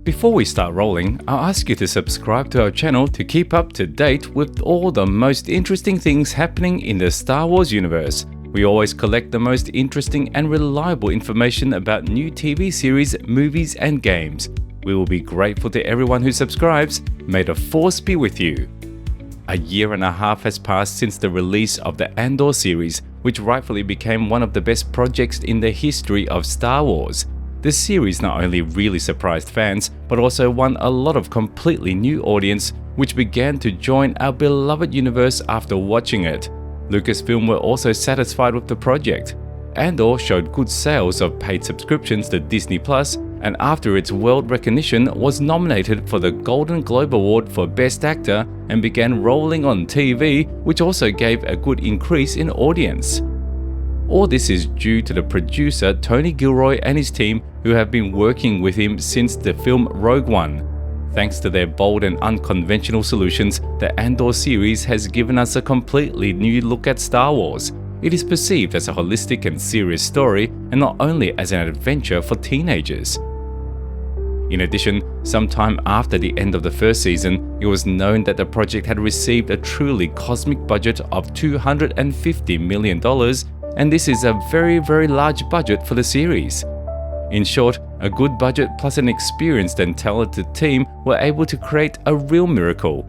Before we start rolling, I'll ask you to subscribe to our channel to keep up to date with all the most interesting things happening in the Star Wars universe. We always collect the most interesting and reliable information about new TV series, movies, and games. We will be grateful to everyone who subscribes. May the Force be with you. A year and a half has passed since the release of the Andor series, which rightfully became one of the best projects in the history of Star Wars. This series not only really surprised fans, but also won a lot of completely new audience, which began to join our beloved universe after watching it. Lucasfilm were also satisfied with the project. Andor showed good sales of paid subscriptions to Disney+, and after its world recognition was nominated for the Golden Globe Award for Best Actor and began rolling on TV, which also gave a good increase in audience. All this is due to the producer Tony Gilroy and his team, who have been working with him since the film Rogue One. Thanks to their bold and unconventional solutions, the Andor series has given us a completely new look at Star Wars. It is perceived as a holistic and serious story, and not only as an adventure for teenagers. In addition, sometime after the end of the first season, it was known that the project had received a truly cosmic budget of $250 million, and this is a very large budget for the series. In short, a good budget plus an experienced and talented team were able to create a real miracle.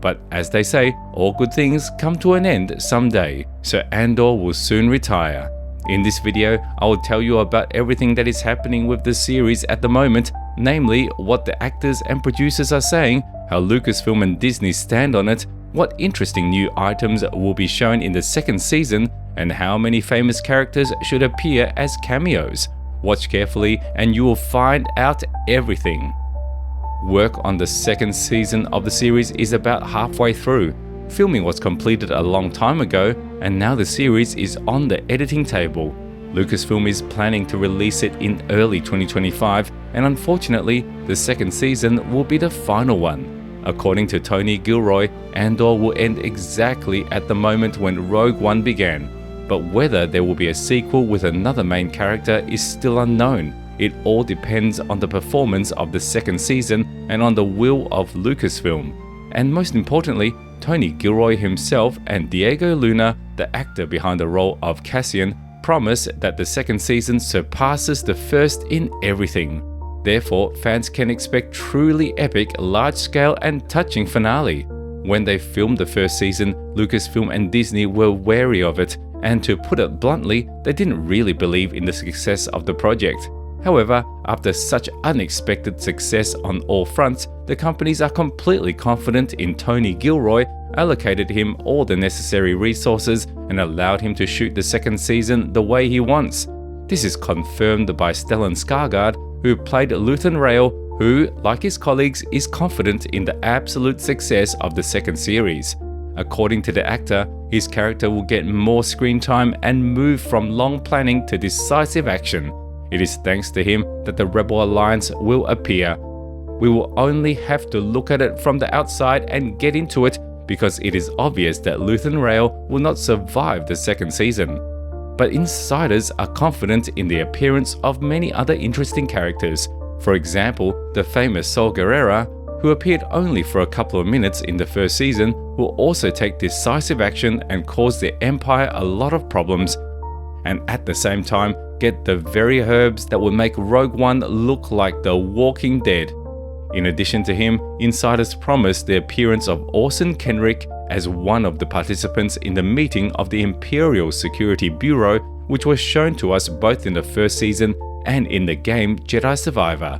But as they say, all good things come to an end someday, so Andor will soon retire. In this video, I will tell you about everything that is happening with the series at the moment, namely what the actors and producers are saying, how Lucasfilm and Disney stand on it, what interesting new items will be shown in the second season, and how many famous characters should appear as cameos. Watch carefully and you will find out everything. Work on the second season of the series is about halfway through. Filming was completed a long time ago, and now the series is on the editing table. Lucasfilm is planning to release it in early 2025, and unfortunately, the second season will be the final one. According to Tony Gilroy, Andor will end exactly at the moment when Rogue One began. But whether there will be a sequel with another main character is still unknown. It all depends on the performance of the second season and on the will of Lucasfilm. And most importantly, Tony Gilroy himself and Diego Luna, the actor behind the role of Cassian, promise that the second season surpasses the first in everything. Therefore, fans can expect truly epic, large-scale and touching finale. When they filmed the first season, Lucasfilm and Disney were wary of it, and to put it bluntly, they didn't really believe in the success of the project. However, after such unexpected success on all fronts, the companies are completely confident in Tony Gilroy, allocated him all the necessary resources, and allowed him to shoot the second season the way he wants. This is confirmed by Stellan Skarsgård, who played Luthen Rael, who, like his colleagues, is confident in the absolute success of the second series. According to the actor, his character will get more screen time and move from long planning to decisive action. It is thanks to him that the Rebel Alliance will appear. We will only have to look at it from the outside and get into it, because it is obvious that Luthen Rael will not survive the second season. But insiders are confident in the appearance of many other interesting characters. For example, the famous Saw Gerrera, who appeared only for a couple of minutes in the first season, will also take decisive action and cause the Empire a lot of problems, and at the same time get the very herbs that will make Rogue One look like The Walking Dead. In addition to him, insiders promise the appearance of Orson Kenrick as one of the participants in the meeting of the Imperial Security Bureau, which was shown to us both in the first season and in the game Jedi Survivor.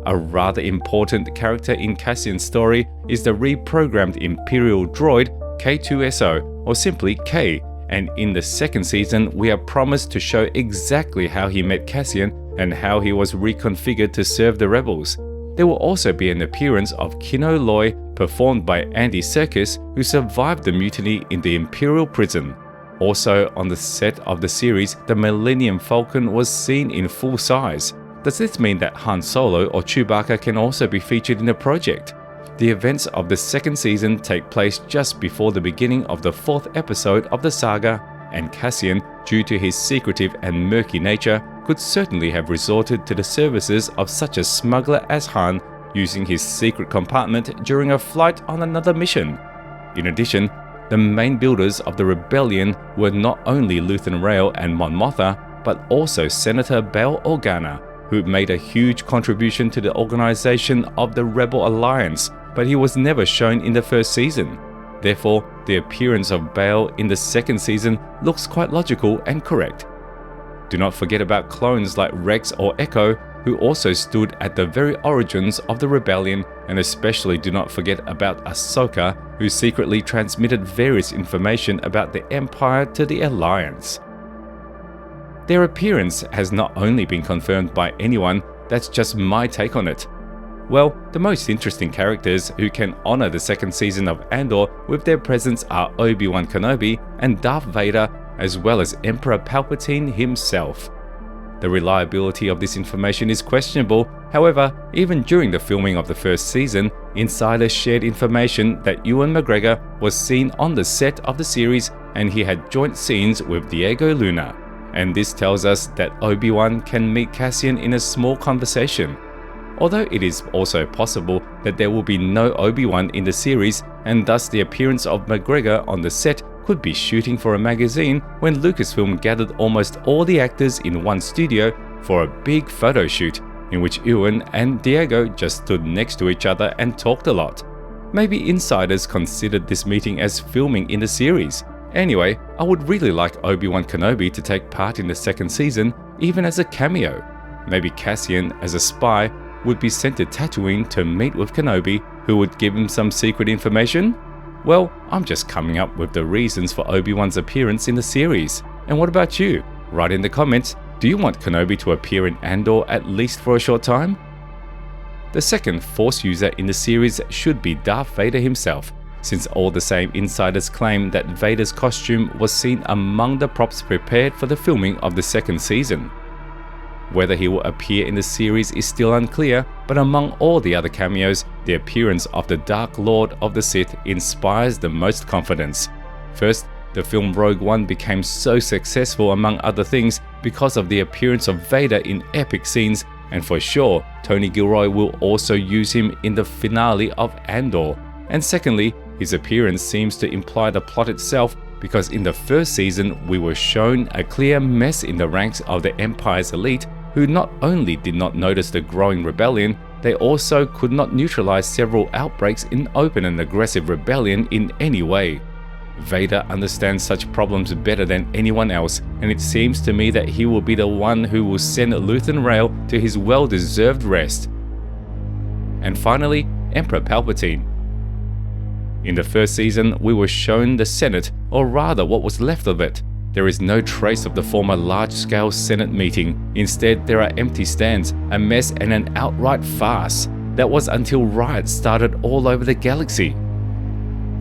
A rather important character in Cassian's story is the reprogrammed Imperial droid K2SO, or simply K, and in the second season we are promised to show exactly how he met Cassian and how he was reconfigured to serve the rebels. There will also be an appearance of Kino Loy, performed by Andy Serkis, who survived the mutiny in the Imperial prison. Also on the set of the series, the Millennium Falcon was seen in full size. Does this mean that Han Solo or Chewbacca can also be featured in the project? The events of the second season take place just before the beginning of the fourth episode of the saga, and Cassian, due to his secretive and murky nature, could certainly have resorted to the services of such a smuggler as Han, using his secret compartment during a flight on another mission. In addition, the main builders of the rebellion were not only Luthen Rael and Mon Mothma, but also Senator Bail Organa, who made a huge contribution to the organization of the Rebel Alliance, but he was never shown in the first season. Therefore, the appearance of Bail in the second season looks quite logical and correct. Do not forget about clones like Rex or Echo, who also stood at the very origins of the rebellion, and especially do not forget about Ahsoka, who secretly transmitted various information about the Empire to the Alliance. Their appearance has not only been confirmed by anyone, that's just my take on it. Well, the most interesting characters who can honor the second season of Andor with their presence are Obi-Wan Kenobi and Darth Vader, as well as Emperor Palpatine himself. The reliability of this information is questionable. However, even during the filming of the first season, insiders shared information that Ewan McGregor was seen on the set of the series and he had joint scenes with Diego Luna. And this tells us that Obi-Wan can meet Cassian in a small conversation. Although it is also possible that there will be no Obi-Wan in the series, and thus the appearance of McGregor on the set could be shooting for a magazine when Lucasfilm gathered almost all the actors in one studio for a big photo shoot, in which Ewan and Diego just stood next to each other and talked a lot. Maybe insiders considered this meeting as filming in the series. Anyway, I would really like Obi-Wan Kenobi to take part in the second season, even as a cameo. Maybe Cassian, as a spy, would be sent to Tatooine to meet with Kenobi, who would give him some secret information? Well, I'm just coming up with the reasons for Obi-Wan's appearance in the series. And what about you? Write in the comments, do you want Kenobi to appear in Andor at least for a short time? The second Force user in the series should be Darth Vader himself, since all the same insiders claim that Vader's costume was seen among the props prepared for the filming of the second season. Whether he will appear in the series is still unclear, but among all the other cameos, the appearance of the Dark Lord of the Sith inspires the most confidence. First, the film Rogue One became so successful among other things because of the appearance of Vader in epic scenes, and for sure, Tony Gilroy will also use him in the finale of Andor. And secondly, his appearance seems to imply the plot itself, because in the first season we were shown a clear mess in the ranks of the Empire's elite, who not only did not notice the growing rebellion, they also could not neutralize several outbreaks in open and aggressive rebellion in any way. Vader understands such problems better than anyone else, and it seems to me that he will be the one who will send Luthen Rael to his well-deserved rest. And finally, Emperor Palpatine. In the first season, we were shown the Senate, or rather what was left of it. There is no trace of the former large-scale Senate meeting. Instead, there are empty stands, a mess and an outright farce. That was until riots started all over the galaxy.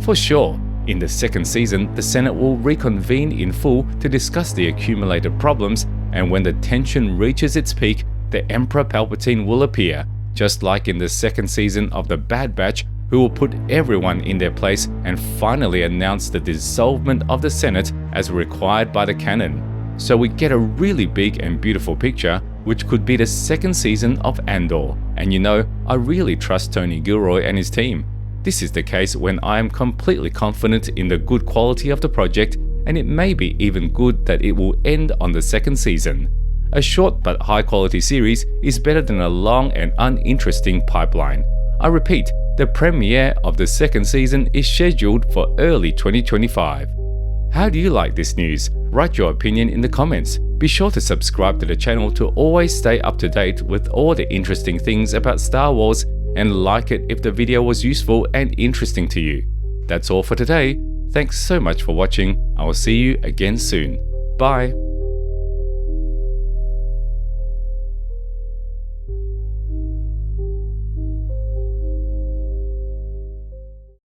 For sure, in the second season, the Senate will reconvene in full to discuss the accumulated problems, and when the tension reaches its peak, the Emperor Palpatine will appear, just like in the second season of The Bad Batch, who will put everyone in their place and finally announce the dissolvement of the Senate as required by the canon. So we get a really big and beautiful picture, which could be the second season of Andor. And you know, I really trust Tony Gilroy and his team. This is the case when I am completely confident in the good quality of the project, and it may be even good that it will end on the second season. A short but high quality series is better than a long and uninteresting pipeline. I repeat, the premiere of the second season is scheduled for early 2025. How do you like this news? Write your opinion in the comments. Be sure to subscribe to the channel to always stay up to date with all the interesting things about Star Wars, and like it if the video was useful and interesting to you. That's all for today. Thanks so much for watching. I will see you again soon. Bye.